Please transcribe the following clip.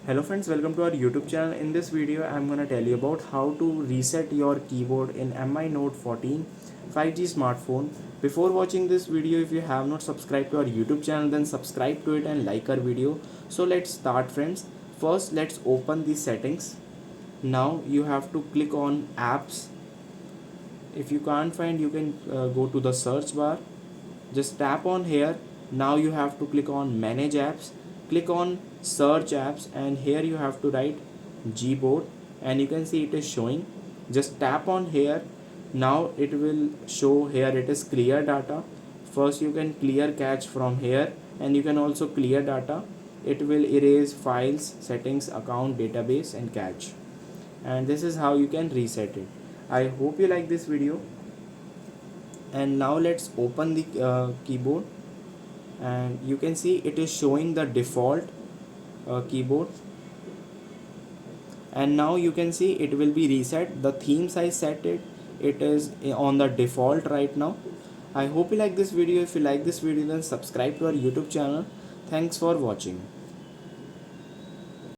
Hello friends, welcome to our YouTube channel. In this video, I'm gonna tell you about how to reset your keyboard in Mi Note 14 5G smartphone. Before watching this video, if you have not subscribed to our YouTube channel, then subscribe to it and like our video. So let's start friends. First, let's open the settings. Now you have to click on apps. If you can't find, you can go to the search bar. Just tap on here. Now you have to click on manage apps, click on search apps, and here you have to write Gboard, and you can see it is showing. Just tap on here. Now it will show here it is clear data. First you can clear cache from here, and you can also clear data. It will erase files, settings, account, database, and cache. And this is how you can reset it. I hope you like this video. And now let's open the keyboard, and you can see it is showing the default keyboard. And now you can see it will be reset. The themes I set it is on the default right now. I hope you like this video. If you like this video, then subscribe to our YouTube channel. Thanks for watching.